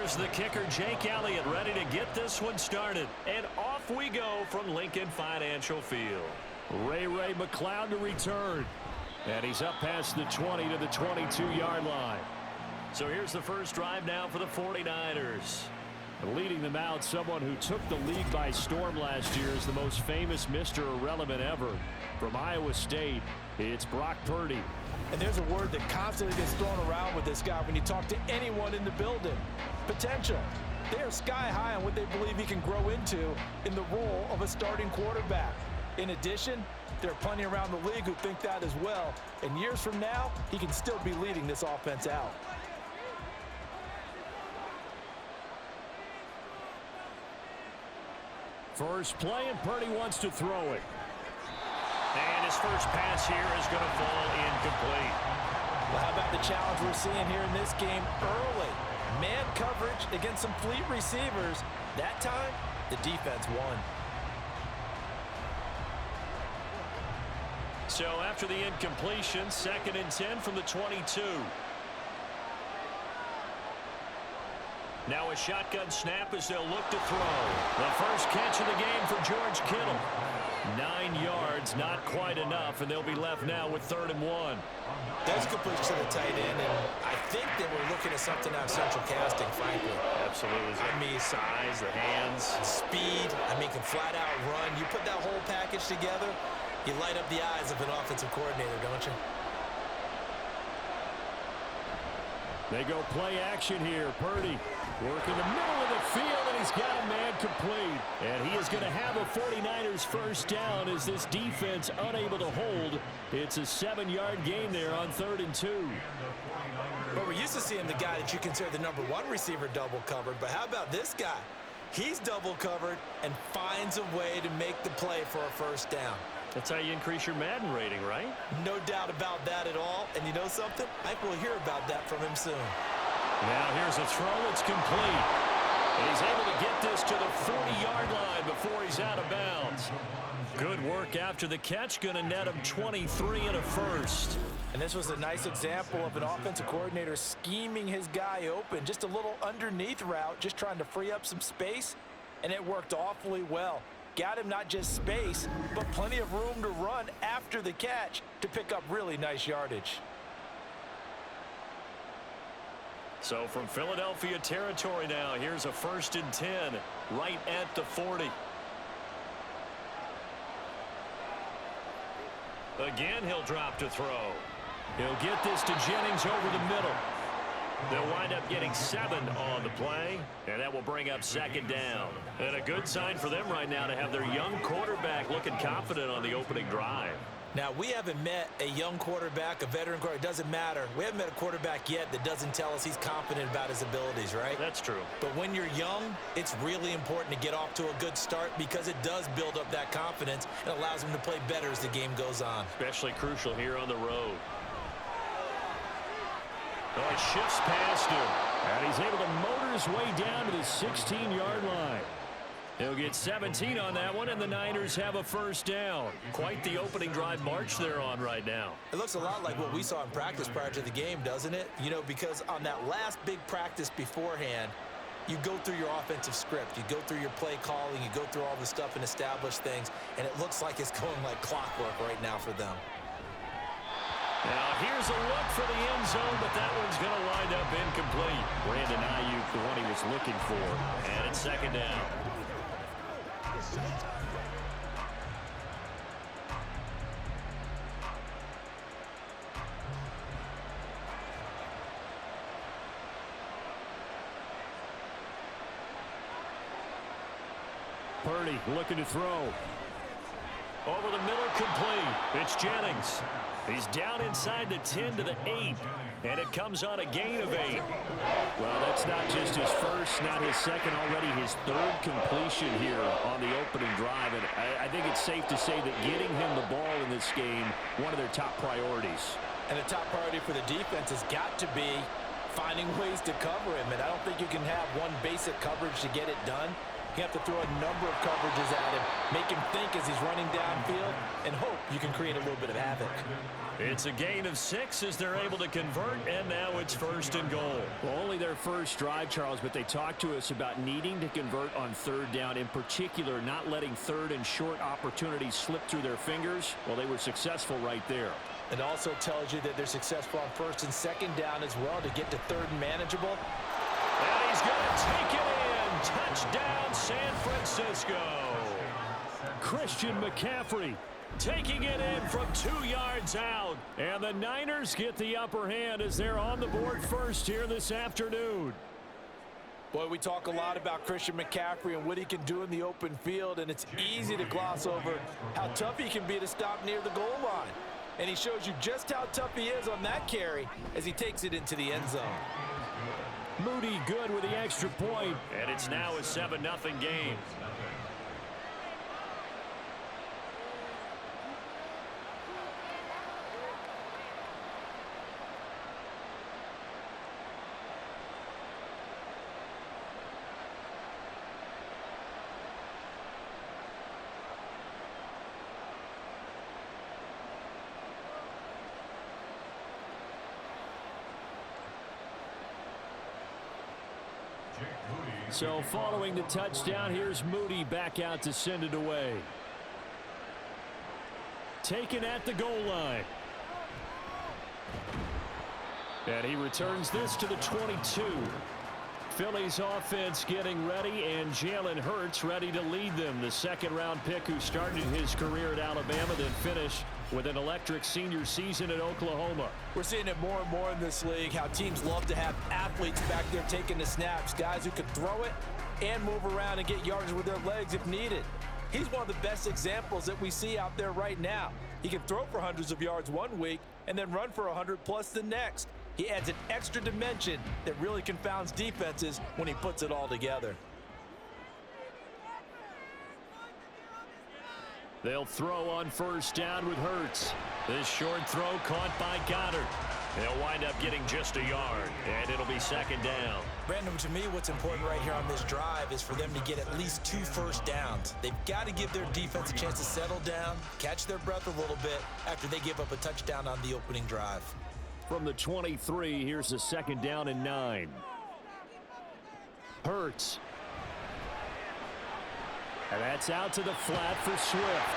Here's the kicker, Jake Elliott, ready to get this one started. And off we go from Lincoln Financial Field. Ray McCloud to return. And he's up past the 20 to the 22-yard line. So here's the first drive now for the 49ers. Leading them out, someone who took the league by storm last year is the most famous Mr. Irrelevant ever. From Iowa State, it's Brock Purdy. And there's a word that constantly gets thrown around with this guy when you talk to anyone in the building. Potential. They are sky high on what they believe he can grow into in the role of a starting quarterback. In addition, there are plenty around the league who think that as well. And years from now, he can still be leading this offense out. First play, and Purdy wants to throw it. And his first pass here is going to fall incomplete. Well, how about the challenge we're seeing here in this game early? Man coverage against some fleet receivers. That time, the defense won. So after the incompletion, 2nd and 10 from the 22. Now a shotgun snap as they'll look to throw. The first catch of the game for George Kittle. 9 yards, not quite enough, and they'll be left now with 3rd and 1. That's complete to the tight end, and I think that we're looking at something out of central casting, frankly. Absolutely. I mean, size, the hands. Speed, I mean, can flat out run. You put that whole package together, you light up the eyes of an offensive coordinator, don't you? They go play action here. Purdy working the middle of the field, and he's got a man complete. And he is going to have a 49ers first down as this defense unable to hold. It's a 7-yard gain there on 3rd and 2. But we're used to seeing the guy that you consider the #1 receiver double covered. But how about this guy? He's double covered and finds a way to make the play for a first down. That's how you increase your Madden rating, right? No doubt about that at all. And you know something? I think we'll hear about that from him soon. Now here's a throw. It's complete. And he's able to get this to the 40-yard line before he's out of bounds. Good work after the catch. Going to net him 23 and a first. And this was a nice example of an offensive coordinator scheming his guy open. Just a little underneath route, just trying to free up some space. And it worked awfully well. Got him not just space, but plenty of room to run after the catch to pick up really nice yardage. So from Philadelphia territory now, here's a 1st and 10 right at the 40. Again, he'll drop to throw. He'll get this to Jennings over the middle. They'll wind up getting 7 on the play, and that will bring up 2nd down. And a good sign for them right now to have their young quarterback looking confident on the opening drive. Now, we haven't met a young quarterback, a veteran quarterback. It doesn't matter. We haven't met a quarterback yet that doesn't tell us he's confident about his abilities, right? That's true. But when you're young, it's really important to get off to a good start because it does build up that confidence and allows him to play better as the game goes on. Especially crucial here on the road. Oh, he shifts past him, and he's able to motor his way down to the 16-yard line. He'll get 17 on that one, and the Niners have a first down. Quite the opening drive march they're on right now. It looks a lot like what we saw in practice prior to the game, doesn't it? You know, because on that last big practice beforehand, you go through your offensive script. You go through your play calling. You go through all the stuff and establish things, and it looks like it's going like clockwork right now for them. Now here's a look for the end zone, but that one's going to wind up incomplete. Brandon Ayuk, the one he was looking for, and it's 2nd down. Purdy looking to throw. Over the middle, complete. It's Jennings. He's down inside the 10 to the 8, and it comes on a gain of 8. Well, that's not just his first, not his second, already his 3rd completion here on the opening drive. And I think it's safe to say that getting him the ball in this game, one of their top priorities. And the top priority for the defense has got to be finding ways to cover him, and I don't think you can have one basic coverage to get it done. You have to throw a number of coverages at him, make him think as he's running downfield, and hope you can create a little bit of havoc. It's a gain of 6 as they're able to convert, and now it's 1st and goal. Well, only their first drive, Charles, but they talked to us about needing to convert on 3rd down, in particular not letting 3rd and short opportunities slip through their fingers. Well, they were successful right there. It also tells you that they're successful on 1st and 2nd down as well to get to 3rd and manageable. And he's going to take it in. Touchdown, San Francisco. Christian McCaffrey taking it in from 2 yards out. And the Niners get the upper hand as they're on the board first here this afternoon. Boy, we talk a lot about Christian McCaffrey and what he can do in the open field, and it's easy to gloss over how tough he can be to stop near the goal line. And he shows you just how tough he is on that carry as he takes it into the end zone. Moody good with the extra point, and it's now a 7-0 game. So following the touchdown, here's Moody back out to send it away. Taken at the goal line. And he returns this to the 22. Philly's offense getting ready, and Jalen Hurts ready to lead them. The 2nd-round pick who started his career at Alabama, then finished with an electric senior season at Oklahoma. We're seeing it more and more in this league, how teams love to have athletes back there taking the snaps, guys who can throw it and move around and get yards with their legs if needed. He's one of the best examples that we see out there right now. He can throw for hundreds of yards one week and then run for 100+ the next. He adds an extra dimension that really confounds defenses when he puts it all together. They'll throw on 1st down with Hurts. This short throw caught by Goddard. They'll wind up getting just a yard, and it'll be 2nd down. Brandon, to me, what's important right here on this drive is for them to get at least 2 first downs. They've got to give their defense a chance to settle down, catch their breath a little bit after they give up a touchdown on the opening drive. From the 23, here's the 2nd down and 9. Hurts. And that's out to the flat for Swift.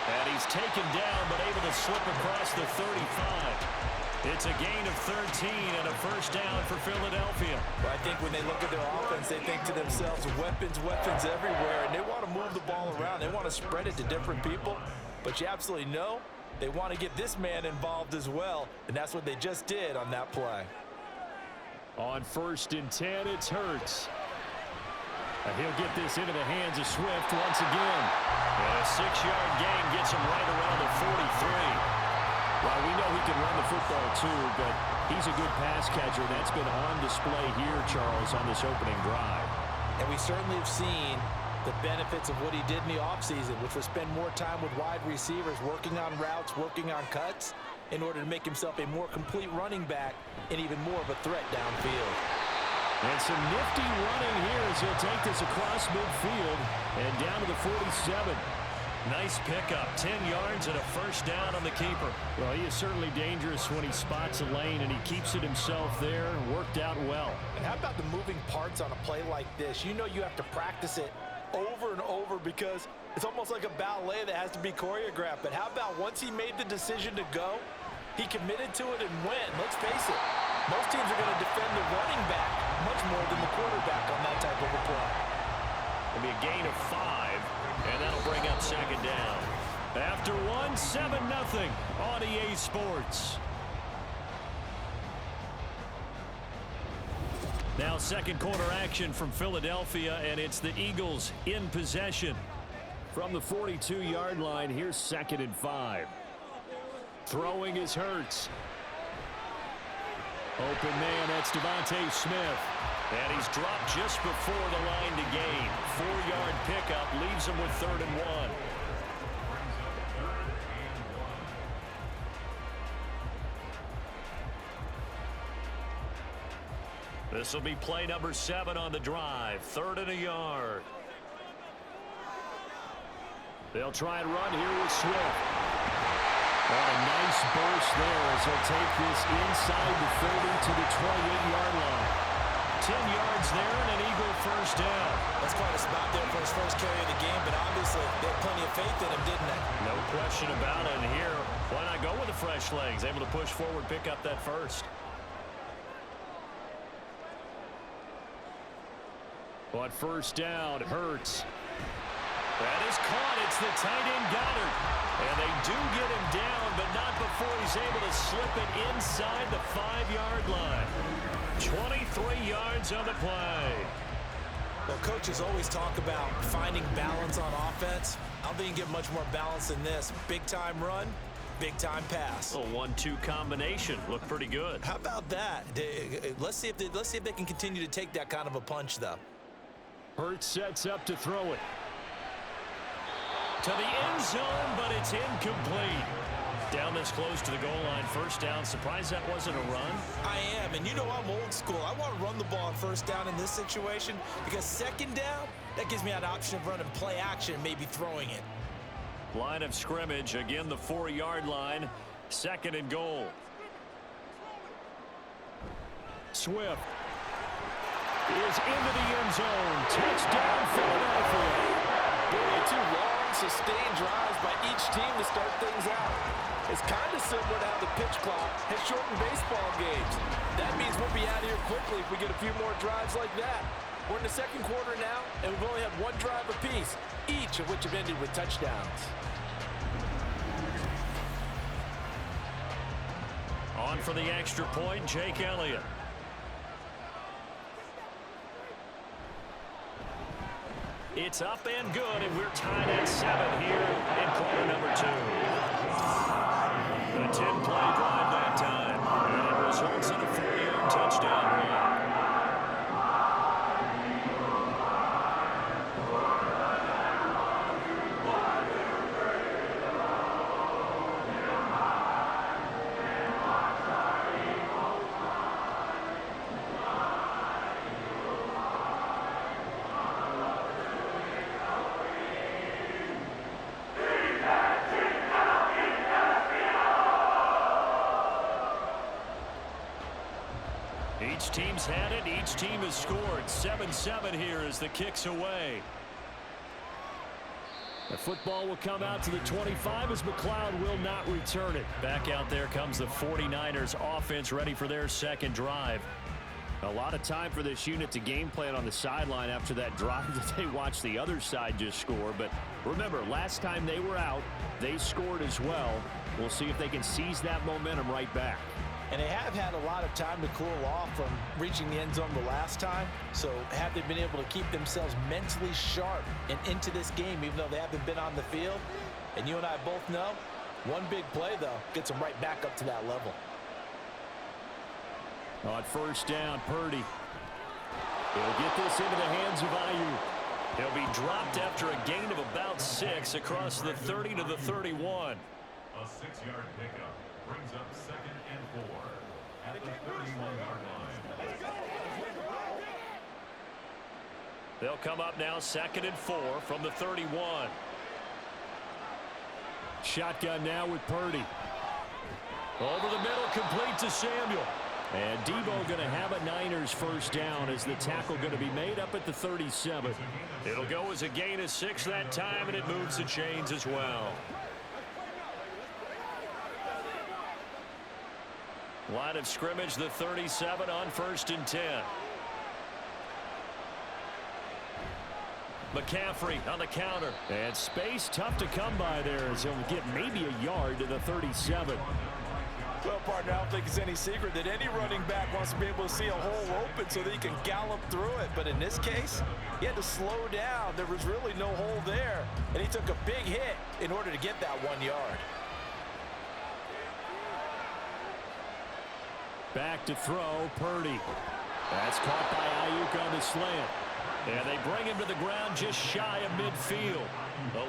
And he's taken down, but able to slip across the 35. It's a gain of 13 and a 1st down for Philadelphia. Well, I think when they look at their offense, they think to themselves, weapons, weapons everywhere, and they want to move the ball around. They want to spread it to different people, but you absolutely know they want to get this man involved as well, and that's what they just did on that play. On 1st and 10, it's Hurts. And he'll get this into the hands of Swift once again. And a 6-yard gain gets him right around the 43. Well, we know he can run the football too, but he's a good pass catcher. That's been on display here, Charles, on this opening drive. And we certainly have seen the benefits of what he did in the offseason, which was spend more time with wide receivers, working on routes, working on cuts, in order to make himself a more complete running back and even more of a threat downfield. And some nifty running here as he'll take this across midfield and down to the 47. Nice pickup, 10 yards and a 1st down on the keeper. Well, he is certainly dangerous when he spots a lane, and he keeps it himself there. Worked out well. And how about the moving parts on a play like this? You know you have to practice it over and over because it's almost like a ballet that has to be choreographed. But how about once he made the decision to go, he committed to it and went. Let's face it, most teams are going to defend the running back much more than the quarterback on that type of a play. It'll be a gain of 5, and that'll bring up 2nd down. After 1, 7-0 on EA Sports. Now 2nd quarter action from Philadelphia, and it's the Eagles in possession. From the 42-yard line, here's 2nd and 5. Throwing is Hurts. Open man, that's Devontae Smith. And he's dropped just before the line to gain. 4-yard pickup leaves him with 3rd and 1. This will be play number 7 on the drive. 3rd and a yard. They'll try and run here with Swift. And a nice burst there as he'll take this inside the 30 to the 28-yard line. 10 yards there and an Eagle first down. That's quite a spot there for his first carry of the game, but obviously they had plenty of faith in him, didn't they? No question about it. And here, why not go with the fresh legs? Able to push forward, pick up that first. On first down, Hurts. That is caught. It's the tight end Goddard. And they do get him down, but not before he's able to slip it inside the 5-yard line. 23 yards on the play. Well, coaches always talk about finding balance on offense. I don't think you can get much more balance than this. Big-time run, big-time pass. A 1-2 combination. Looked pretty good. How about that? Let's see if they can continue to take that kind of a punch, though. Hurts sets up to throw it. To the end zone, but it's incomplete. Down this close to the goal line, first down. Surprised that wasn't a run? I am, and you know I'm old school. I want to run the ball on first down in this situation because second down, that gives me an option of running play action, maybe throwing it. Line of scrimmage, again the 4-yard line. 2nd and goal. Swift is into the end zone. Touchdown, Philadelphia. Boy, 2 long, sustained drives by each team to start things out. It's kind of similar to how the pitch clock has shortened baseball games. That means we'll be out of here quickly if we get a few more drives like that. We're in the 2nd quarter now, and we've only had 1 drive apiece, each of which have ended with touchdowns. On for the extra point, Jake Elliott. It's up and good, and we're tied at 7 here in quarter number 2. A 10-play drive that time, and it results in a 4-yard touchdown run. Each team's had it. Each team has scored. 7-7 here as the kick's away. The football will come out to the 25 as McLeod will not return it. Back out there comes the 49ers offense ready for their 2nd drive. A lot of time for this unit to game plan on the sideline after that drive that they watched the other side just score. But remember, last time they were out, they scored as well. We'll see if they can seize that momentum right back. And they have had a lot of time to cool off from reaching the end zone the last time. So have they been able to keep themselves mentally sharp and into this game, even though they haven't been on the field? And you and I both know, one big play, though, gets them right back up to that level. On first down, Purdy. He'll get this into the hands of Ayuk. He'll be dropped after a gain of about 6 across the 30 to the 31. A 6-yard pickup brings up 2nd and 4 at the 31-yard line. They'll come up now 2nd and 4 from the 31. Shotgun now with Purdy. Over the middle, complete to Samuel. And Debo going to have a Niners first down as the tackle going to be made up at the 37. It'll go as a gain of 6 that time, and it moves the chains as well. Line of scrimmage, the 37 on 1st and 10. McCaffrey on the counter. And space tough to come by there as he'll get maybe a yard to the 37. Well, partner, I don't think it's any secret that any running back wants to be able to see a hole open so that he can gallop through it. But in this case, he had to slow down. There was really no hole there. And he took a big hit in order to get that 1 yard. Back to throw, Purdy. That's caught by Ayuk on the slant. And they bring him to the ground just shy of midfield.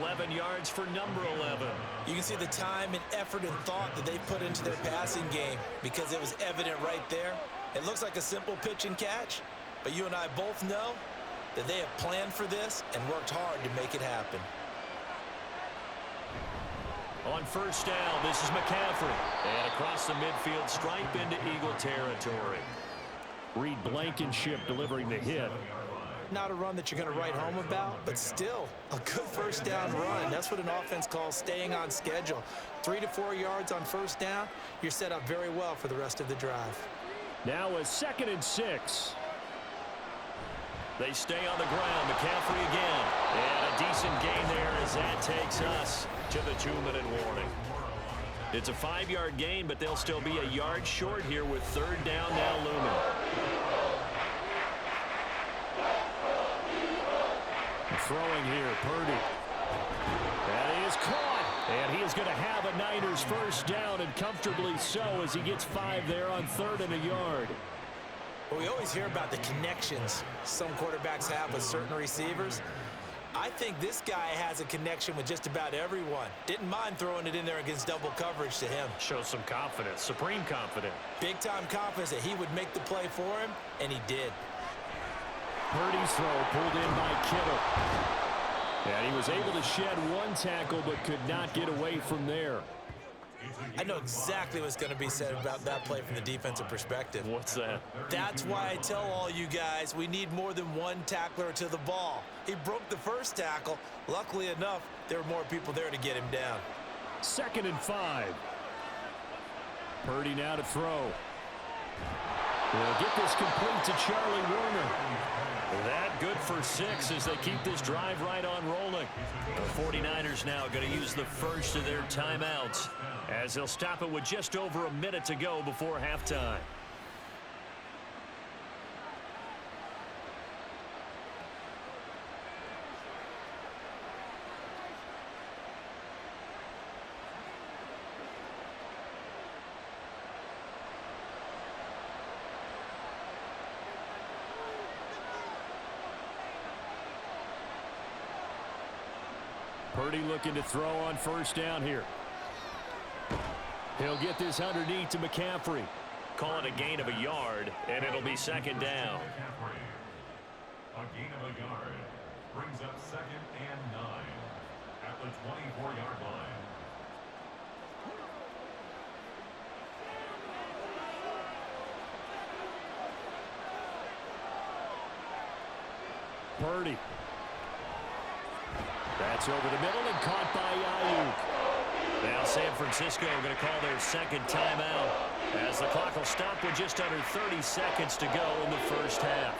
11 yards for number 11. You can see the time and effort and thought that they put into their passing game because it was evident right there. It looks like a simple pitch and catch, but you and I both know that they have planned for this and worked hard to make it happen. On first down, this is McCaffrey. And across the midfield stripe into Eagle territory. Reed Blankenship delivering the hit. Not a run that you're going to write home about, but still a good first down run. That's what an offense calls staying on schedule. 3 to 4 yards on first down, you're set up very well for the rest of the drive. Now a 2nd and 6. They stay on the ground. McCaffrey again. And a decent gain there as that takes us to the 2-minute warning. It's a 5-yard gain, but they'll still be a yard short here with third down now looming. Throwing here, Purdy. That is caught. And he is going to have a Niners first down, and comfortably so, as he gets 5 there on 3rd and a yard. Well, we always hear about the connections some quarterbacks have with certain receivers. I think this guy has a connection with just about everyone. Didn't mind throwing it in there against double coverage to him. Shows some confidence, supreme confidence. Big-time confidence that he would make the play for him, and he did. Purdy's throw pulled in by Kittle. And he was able to shed 1 tackle, but could not get away from there. I know exactly what's going to be said about that play from the defensive perspective. What's that? That's why I tell all you guys we need more than one tackler to the ball. He broke the first tackle. Luckily enough, there were more people there to get him down. 2nd and 5. Purdy now to throw. They'll get this complete to Charlie Warner. That good for 6 as they keep this drive right on rolling. The 49ers now going to use the first of their timeouts as they'll stop it with just over a minute to go before halftime. Purdy looking to throw on first down here. He'll get this underneath to McCaffrey. Call it a gain of a yard, and it'll be 2nd down. A gain of a yard brings up 2nd and 9 at the 24-yard line. Purdy. That's over the middle and caught by Ayuk. Now San Francisco going to call their 2nd timeout as the clock will stop with just under 30 seconds to go in the first half.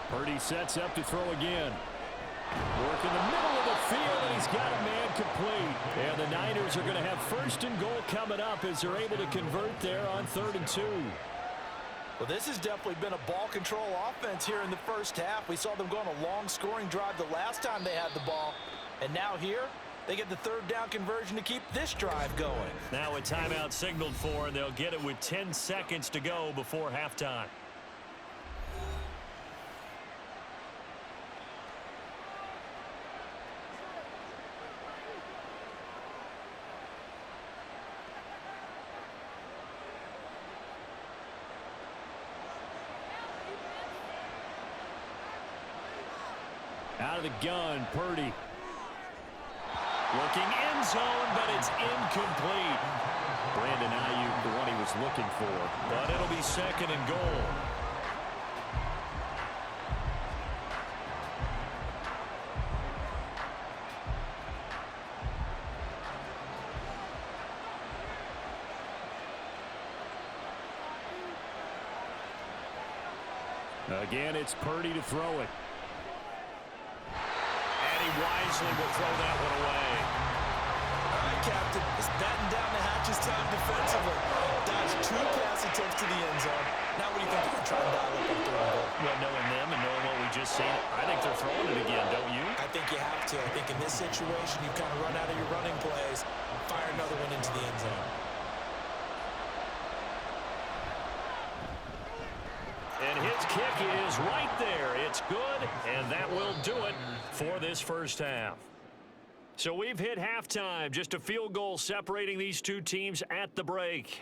Purdy sets up to throw again. Work in the middle of the field, and he's got a man complete. And the Niners are going to have 1st and goal coming up as they're able to convert there on 3rd and 2. Well, this has definitely been a ball control offense here in the first half. We saw them go on a long scoring drive the last time they had the ball. And now here, they get the 3rd down conversion to keep this drive going. Now a timeout signaled for, and they'll get it with 10 seconds to go before halftime. Out of the gun, Purdy. Looking end zone, but it's incomplete. Brandon Ayuk, the one he was looking for. But it'll be 2nd and goal. Again, it's Purdy to throw it. Wisely will throw that one away. All right, Captain. It's batten down the hatches time defensively. Dodged 2 pass attempts to the end zone. Now what do you think they're going to try and dial up on 3rd and goal? Well, knowing them and knowing what we just seen, I think they're throwing it again, don't you? I think you have to. I think in this situation, you kind of run out of your running plays, fire another one into the end zone. His kick is right there. It's good, and that will do it for this first half. So we've hit halftime. Just a field goal separating these two teams at the break.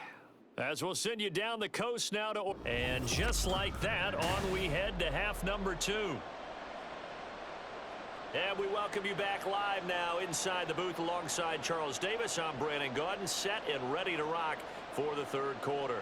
As we'll send you down the coast now to... And just like that, on we head to half number 2. And we welcome you back live now inside the booth alongside Charles Davis. I'm Brandon Gaudin, set and ready to rock for the third quarter.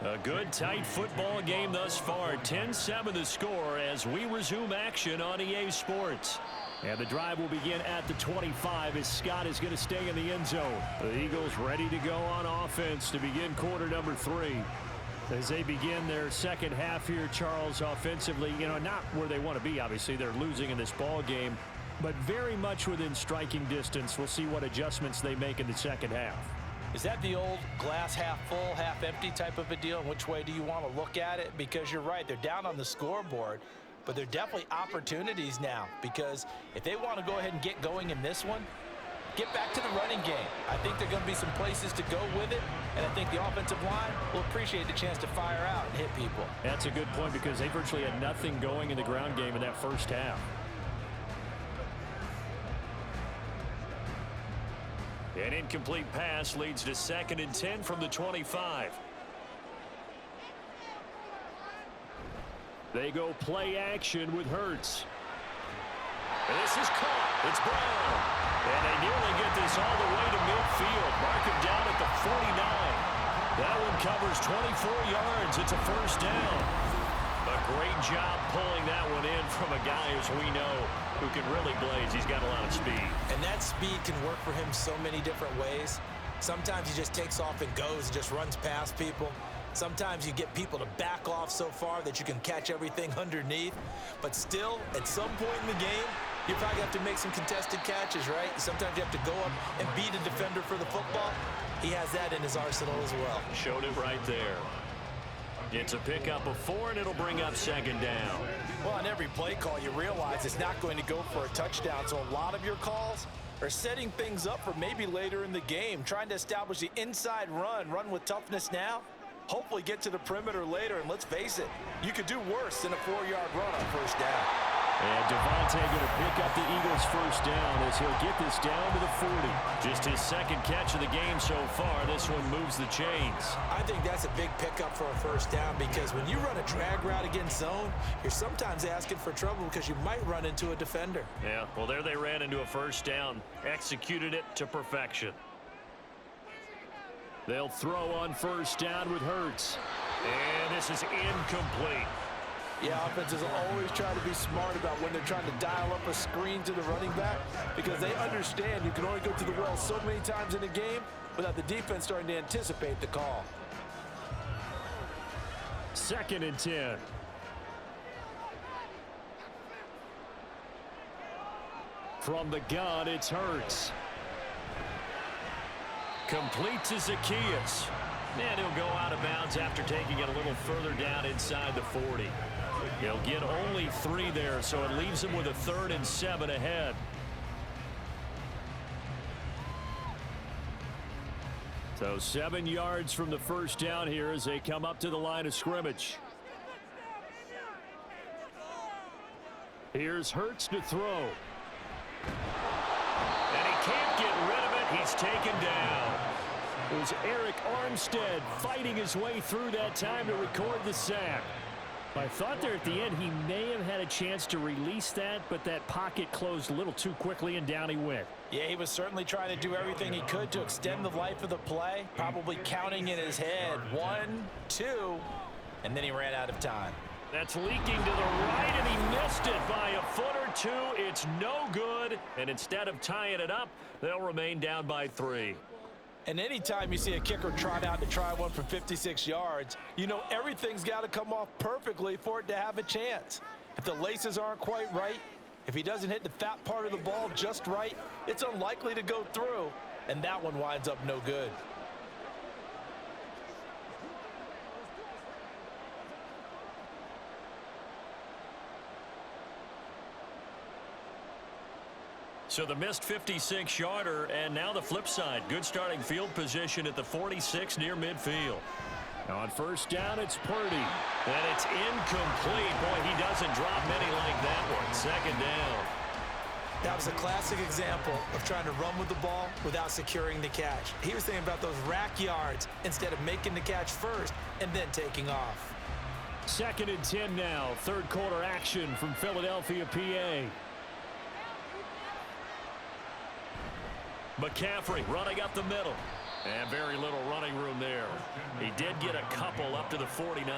A good, tight football game thus far. 10-7 the score as we resume action on EA Sports. And the drive will begin at the 25 as Scott is going to stay in the end zone. The Eagles ready to go on offense to begin quarter number 3. As they begin their second half here, Charles, offensively, not where they want to be, obviously. They're losing in this ball game, but very much within striking distance. We'll see what adjustments they make in the second half. Is that the old glass half full, half empty type of a deal? Which way do you want to look at it? Because you're right, they're down on the scoreboard, but they're definitely opportunities now. Because if they want to go ahead and get going in this one, get back to the running game. I think there are going to be some places to go with it, and I think the offensive line will appreciate the chance to fire out and hit people. That's a good point because they virtually had nothing going in the ground game in that first half. An incomplete pass leads to 2nd and 10 from the 25. They go play action with Hurts. This is caught. It's Brown. And they nearly get this all the way to midfield. Mark him down at the 49. That one covers 24 yards. It's a first down. A great job pulling that one in from a guy, as we know, who can really blaze. He's got a lot of speed. And that speed can work for him so many different ways. Sometimes he just takes off and goes and just runs past people. Sometimes you get people to back off so far that you can catch everything underneath. But still, at some point in the game, you probably have to make some contested catches, right? Sometimes you have to go up and beat a defender for the football. He has that in his arsenal as well. Showed it right there. It's a pickup of 4, and it'll bring up 2nd down. Well, on every play call, you realize it's not going to go for a touchdown. So a lot of your calls are setting things up for maybe later in the game, trying to establish the inside run with toughness now, hopefully get to the perimeter later. And let's face it, you could do worse than a 4-yard run on first down. And Devontae going to pick up the Eagles' first down as he'll get this down to the 40. Just his 2nd catch of the game so far. This one moves the chains. I think that's a big pickup for a first down because when you run a drag route against zone, you're sometimes asking for trouble because you might run into a defender. Yeah, well, there they ran into a first down. Executed it to perfection. They'll throw on first down with Hurts. And this is incomplete. Yeah, offenses always try to be smart about when they're trying to dial up a screen to the running back because they understand you can only go to the well so many times in a game without the defense starting to anticipate the call. 2nd and 10. From the gun, it's Hurts. Complete to Zacchaeus. And he'll go out of bounds after taking it a little further down inside the 40. He'll get only 3 there, so it leaves him with a 3rd and 7 ahead. So 7 yards from the first down here as they come up to the line of scrimmage. Here's Hurts to throw. And he can't get rid of it. He's taken down. It was Eric Armstead fighting his way through that time to record the sack. I thought there at the end he may have had a chance to release that, but that pocket closed a little too quickly and down he went. Yeah, he was certainly trying to do everything he could to extend the life of the play, probably counting in his head 1, 2, and then he ran out of time. That's leaking to the right, and he missed it by a foot or 2. It's no good, and instead of tying it up, they'll remain down by 3. And anytime you see a kicker trot out to try one from 56 yards, you know everything's got to come off perfectly for it to have a chance. If the laces aren't quite right, if he doesn't hit the fat part of the ball just right, it's unlikely to go through, and that one winds up no good. So the missed 56-yarder, and now the flip side. Good starting field position at the 46 near midfield. On first down, it's Purdy. And it's incomplete. Boy, he doesn't drop many like that one. Second down. That was a classic example of trying to run with the ball without securing the catch. He was thinking about those rack yards instead of making the catch first and then taking off. 2nd and 10 now. Third quarter action from Philadelphia, PA. McCaffrey running up the middle. And very little running room there. He did get a couple up to the 49.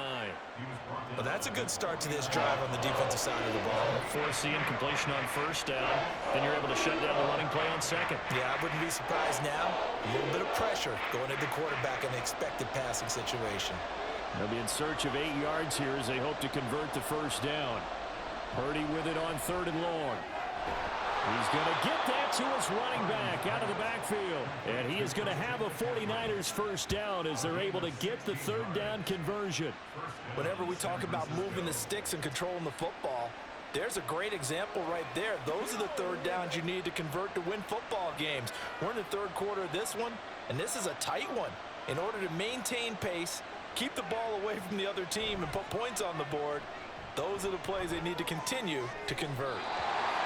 Well, that's a good start to this drive on the defensive side of the ball. Force the incompletion on first down. Then you're able to shut down the running play on second. Yeah, I wouldn't be surprised now. A little bit of pressure going at the quarterback in the expected passing situation. They'll be in search of 8 yards here as they hope to convert the first down. Purdy with it on 3rd and long. He's going to get that to his running back out of the backfield. And he is going to have a 49ers first down as they're able to get the 3rd down conversion. Whenever we talk about moving the sticks and controlling the football, there's a great example right there. Those are the 3rd downs you need to convert to win football games. We're in the 3rd quarter of this one, and this is a tight one. In order to maintain pace, keep the ball away from the other team, and put points on the board, those are the plays they need to continue to convert.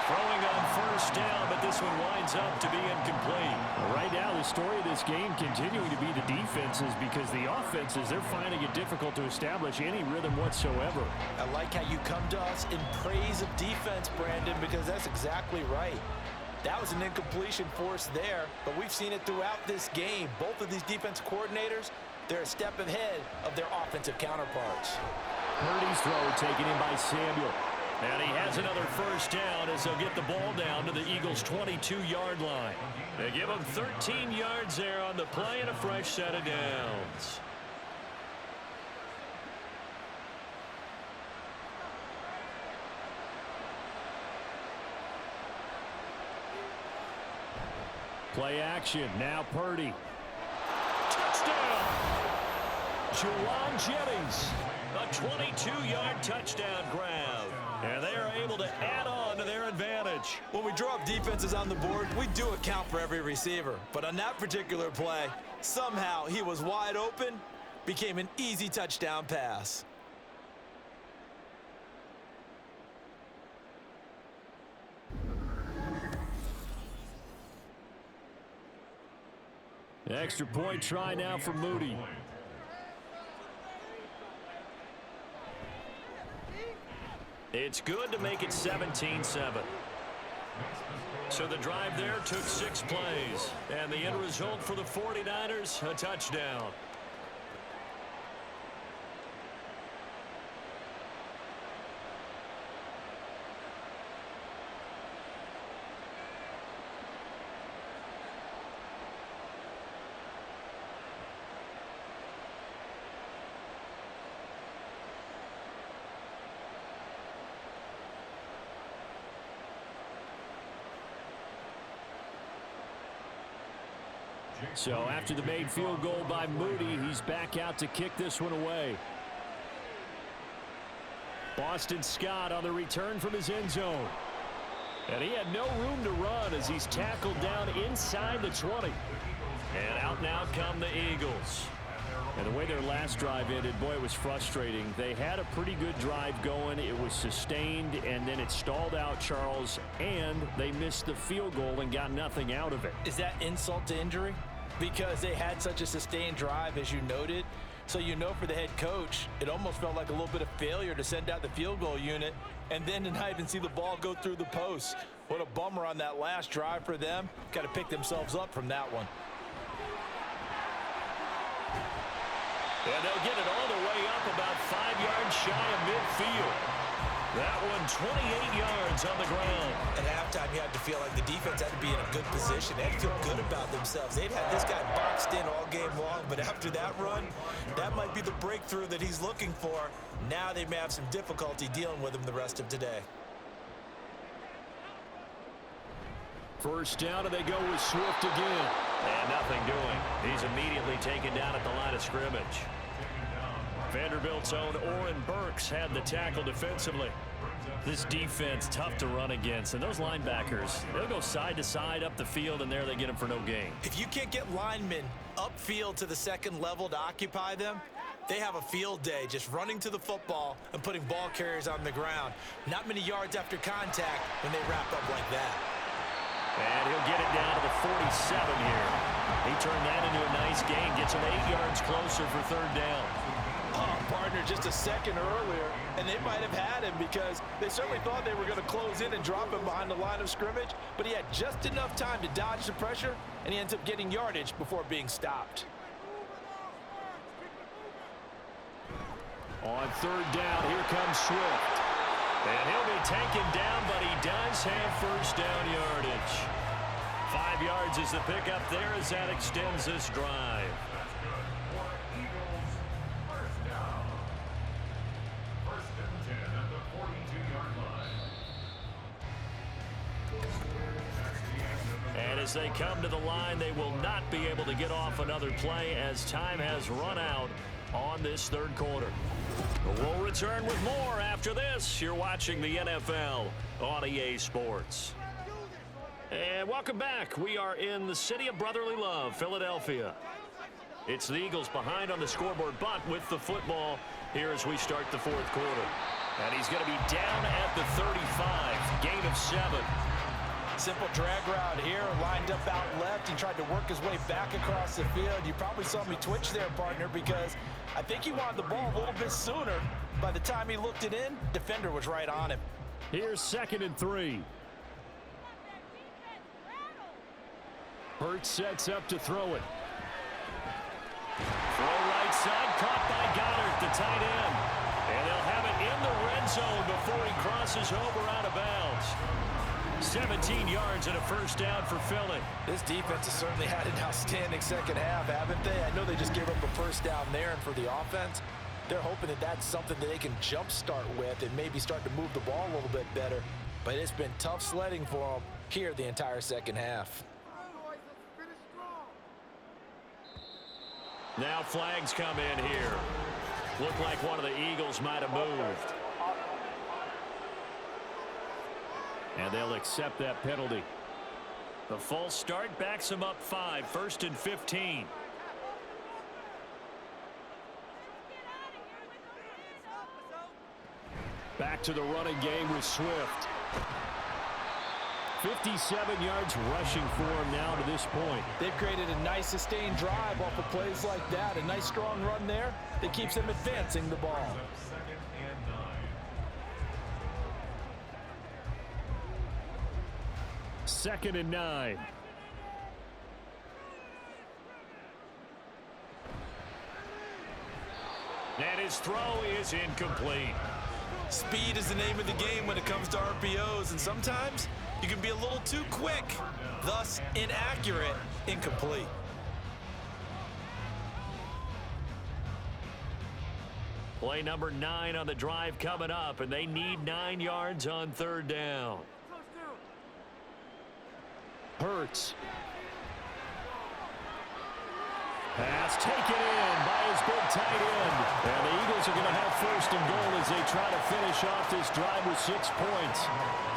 Throwing on first down, but this one winds up to be incomplete. Right now, the story of this game continuing to be the defenses, because the offenses, they're finding it difficult to establish any rhythm whatsoever. I like how you come to us in praise of defense, Brandon, because that's exactly right. That was an incompletion forced there, but we've seen it throughout this game. Both of these defense coordinators, they're a step ahead of their offensive counterparts. Purdy's throw taken in by Samuel. And he has another first down as they'll get the ball down to the Eagles' 22-yard line. They give him 13 yards there on the play and a fresh set of downs. Play action. Now Purdy. Touchdown! Juwan Jennings. A 22-yard touchdown grab. And they are able to add on to their advantage. When we draw up defenses on the board, we do account for every receiver. But on that particular play, somehow he was wide open, became an easy touchdown pass. The extra point try now for Moody. It's good to make it 17-7. So the drive there took 6 plays. And the end result for the 49ers, a touchdown. So after the made field goal by Moody, he's back out to kick this one away. Boston Scott on the return from his end zone. And he had no room to run as he's tackled down inside the 20. And out now come the Eagles. And the way their last drive ended, boy, it was frustrating. They had a pretty good drive going. It was sustained, and then it stalled out, Charles, and they missed the field goal and got nothing out of it. Is that insult to injury? Because they had such a sustained drive, as you noted. So you know for the head coach, it almost felt like a little bit of failure to send out the field goal unit and then to not even see the ball go through the post. What a bummer on that last drive for them. Got to pick themselves up from that one. And they'll get it all the way up about 5 yards shy of midfield. That one 28 yards on the ground. At halftime, you had to feel like the defense had to be in a good position. They had to feel good about themselves. They've had this guy boxed in all game long, but after that run, that might be the breakthrough that he's looking for. Now they may have some difficulty dealing with him the rest of today. First down, and they go with Swift again. And nothing doing. He's immediately taken down at the line of scrimmage. Vanderbilt's own Oren Burks had the tackle defensively. This defense, tough to run against. And those linebackers, they'll go side to side up the field, and there they get them for no gain. If you can't get linemen upfield to the second level to occupy them, they have a field day just running to the football and putting ball carriers on the ground. Not many yards after contact when they wrap up like that. And he'll get it down to the 47 here. He turned that into a nice gain, gets him 8 yards closer for third down. Oh, partner, just a second earlier, and they might have had him because they certainly thought they were going to close in and drop him behind the line of scrimmage, but he had just enough time to dodge the pressure, and he ends up getting yardage before being stopped. On third down, here comes Swift. And he'll be taken down, but he does have first down yardage. 5 yards is the pickup there as that extends this drive. That's good for Eagles. First down. First and 10 at the 42-yard line. And as they come to the line, they will not be able to get off another play as time has run out on this third quarter. We'll return with more after this. You're watching the NFL on EA Sports. And welcome back. We are in the city of brotherly love, Philadelphia. It's the Eagles behind on the scoreboard, but with the football here as we start the fourth quarter. And he's going to be down at the 35, gain of 7. Simple drag route here, lined up out left. He tried to work his way back across the field. You probably saw me twitch there, partner, because I think he wanted the ball a little bit sooner. By the time he looked it in, defender was right on him. Here's 2nd and 3. Hurts sets up to throw it. Throw right side, caught by Goddard, the tight end. And they'll have it in the red zone before he crosses over out of bounds. 17 yards and a first down for Philly. This defense has certainly had an outstanding second half, haven't they? I know they just gave up a first down there, and for the offense, they're hoping that that's something that they can jumpstart with and maybe start to move the ball a little bit better. But it's been tough sledding for them here the entire second half. Now flags come in here. Looked like one of the Eagles might have moved. And they'll accept that penalty. The false start backs him up 5, 1st and 15. Back to the running game with Swift. 57 yards rushing for him now to this point. They've created a nice sustained drive off of plays like that. A nice strong run there that keeps them advancing the ball. Second and 9. 2nd and 9. And his throw is incomplete. Speed is the name of the game when it comes to RPOs, and sometimes you can be a little too quick, thus inaccurate, incomplete. Play number 9 on the drive coming up, and they need 9 yards on third down. Hurts. Pass taken in by his big tight end. And the Eagles are going to have 1st and goal as they try to finish off this drive with 6 points.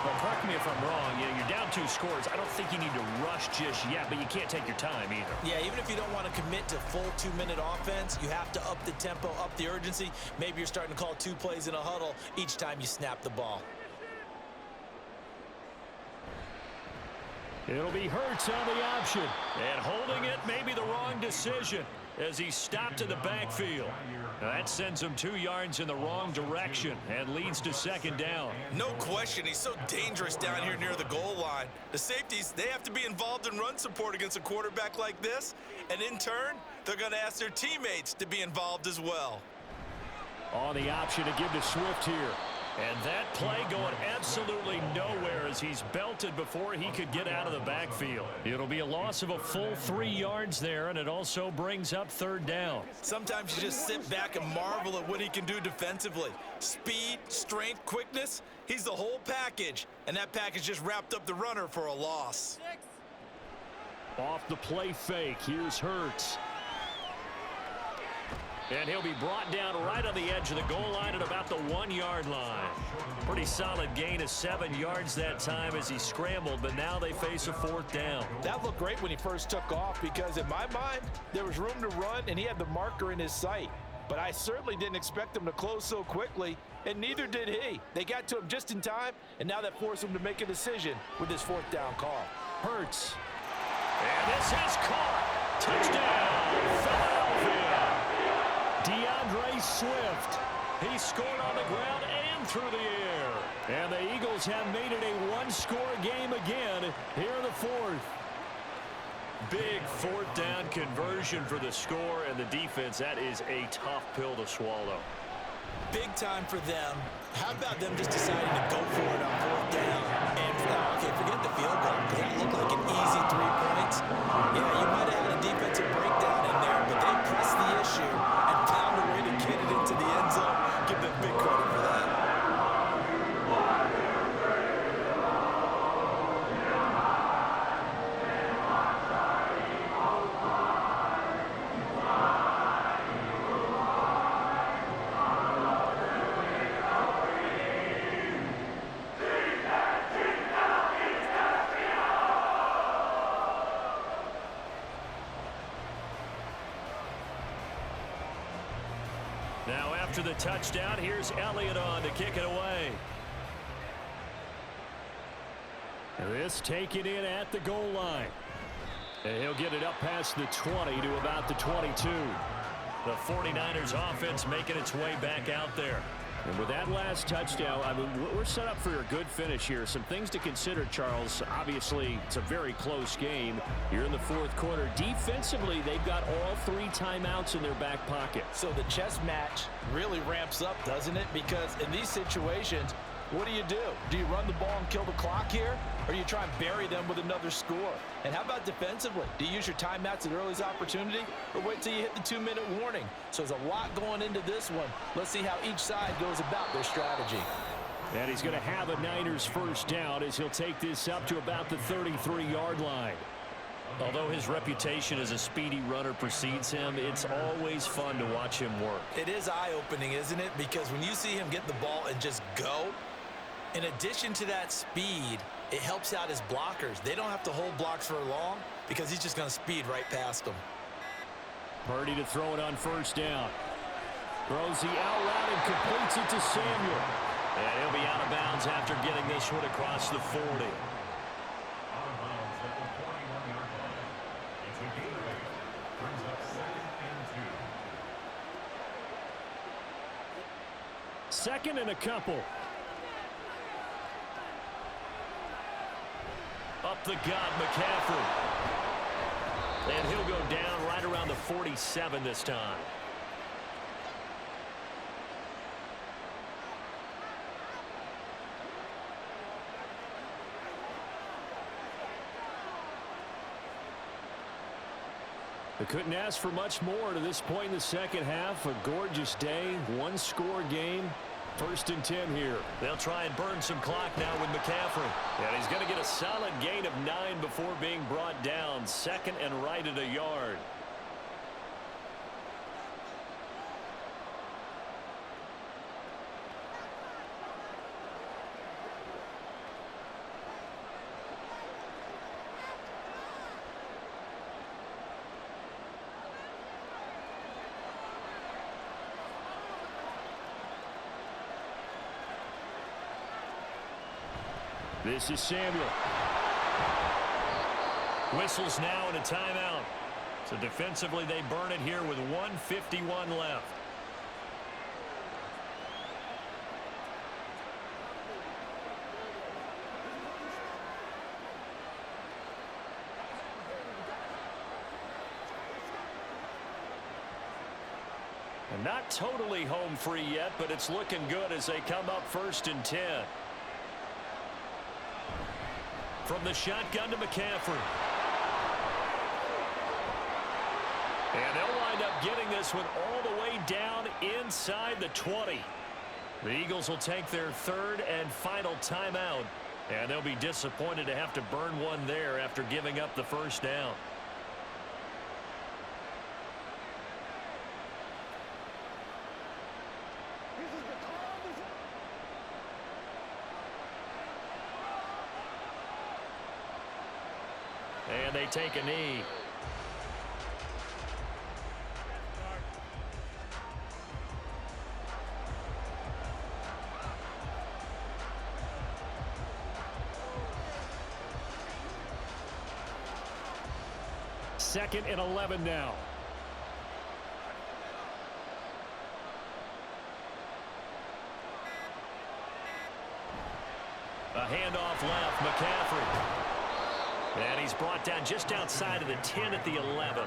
Well, correct me if I'm wrong. You're down 2 scores. I don't think you need to rush just yet, but you can't take your time either. Yeah, even if you don't want to commit to full 2-minute offense, you have to up the tempo, up the urgency. Maybe you're starting to call 2 plays in a huddle each time you snap the ball. It'll be Hurts on the option. And holding it may be the wrong decision as he stopped in the backfield. That sends him 2 yards in the wrong direction and leads to 2nd down. No question, he's so dangerous down here near the goal line. The safeties, they have to be involved in run support against a quarterback like this. And in turn, they're going to ask their teammates to be involved as well. On the option to give to Swift here. And that play going absolutely nowhere as he's belted before he could get out of the backfield. It'll be a loss of a full 3 yards there, and it also brings up third down. Sometimes you just sit back and marvel at what he can do defensively. Speed, strength, quickness, he's the whole package. And that package just wrapped up the runner for a loss. Off the play fake, here's Hurts. And he'll be brought down right on the edge of the goal line at about the 1 yard line. Pretty solid gain of 7 yards that time as he scrambled, but now they face a fourth down. That looked great when he first took off because in my mind, there was room to run and he had the marker in his sight. But I certainly didn't expect him to close so quickly, and neither did he. They got to him just in time, and now that forced him to make a decision with his fourth down call. Hurts. And this is caught. Touchdown, Philadelphia. DeAndre Swift. He scored on the ground and through the air. And the Eagles have made it a one-score game again here in the fourth. Big fourth down conversion for the score, and the defense, that is a tough pill to swallow. Big time for them. How about them just deciding to go for it on fourth down? And okay, forget the field goal, because that looked like an easy 3 points. Yeah, you might have had a defensive breakdown in there, but they pressed the issue and found a way to get it into the end zone. Give them big credit for that. Now after the touchdown, here's Elliott on to kick it away. This taken in at the goal line. And he'll get it up past the 20 to about the 22. The 49ers offense making its way back out there. And with that last touchdown, I mean, we're set up for a good finish here. Some things to consider, Charles. Obviously, it's a very close game. You're in the fourth quarter. Defensively, they've got all 3 timeouts in their back pocket. So the chess match really ramps up, doesn't it? Because in these situations, what do? Do you run the ball and kill the clock here? Or do you try and bury them with another score? And how about defensively? Do you use your timeouts at earliest opportunity? Or wait till you hit the 2-minute warning? So there's a lot going into this one. Let's see how each side goes about their strategy. And he's going to have a Niners first down as he'll take this up to about the 33-yard line. Although his reputation as a speedy runner precedes him, it's always fun to watch him work. It is eye-opening, isn't it? Because when you see him get the ball and just go, in addition to that speed, it helps out his blockers. They don't have to hold blocks for long because he's just going to speed right past them. Purdy to throw it on first down. Throws the out route and completes it to Samuel. And he'll be out of bounds after getting this one across the 40. Out of bounds at the 41-yard line. It's a gain of 8. Brings up 2nd and 2. Second and a couple. Up the gut, McCaffrey. And he'll go down right around the 47 this time. They couldn't ask for much more to this point in the second half. A gorgeous day, one-score game. 1st and 10 here. They'll try and burn some clock now with McCaffrey. And he's going to get a solid gain of 9 before being brought down. 2nd and right at a yard. This is Samuel. Whistles now and a timeout. So defensively they burn it here with 1:51 left. Not totally home free yet, but it's looking good as they come up 1st and 10. From the shotgun to McCaffrey. And they'll wind up getting this one all the way down inside the 20. The Eagles will take their 3rd and final timeout. And they'll be disappointed to have to burn one there after giving up the 1st down. And they take a knee. Second and 11 now. A handoff left, McCaffrey. And he's brought down just outside of the 10 at the 11.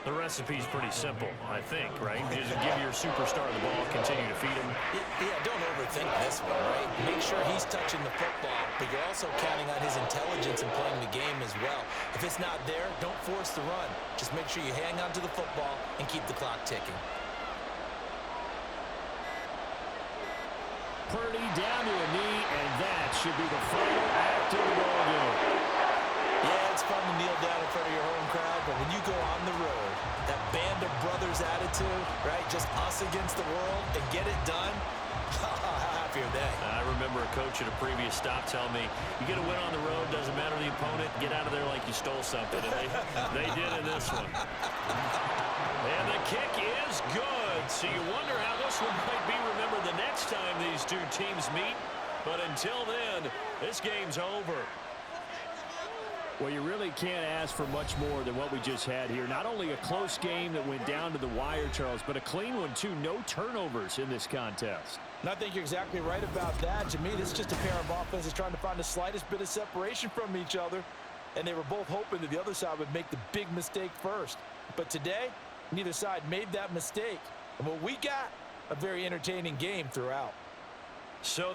The recipe's pretty simple, I think, right? Just give your superstar the ball, continue to feed him. Yeah, don't overthink this one, right? Make sure he's touching the football, but you're also counting on his intelligence in playing the game as well. If it's not there, don't force the run. Just make sure you hang on to the football and keep the clock ticking. Purdy down to a knee, and that should be the final act of the ball game. Yeah, it's fun to kneel down in front of your home crowd, but when you go on the road, that band of brothers attitude, right? Just us against the world and get it done. How happy are they? I remember a coach at a previous stop telling me, you get a win on the road, doesn't matter the opponent, get out of there like you stole something. And they did in this one. And the kick is good. So you wonder how this one might be remembered the next time these two teams meet. But until then, this game's over. Well, you really can't ask for much more than what we just had here. Not only a close game that went down to the wire, Charles, but a clean one, too. No turnovers in this contest. And I think you're exactly right about that. To me, this is just a pair of offenses trying to find the slightest bit of separation from each other. And they were both hoping that the other side would make the big mistake first. But today, neither side made that mistake. And what we got, a very entertaining game throughout. So that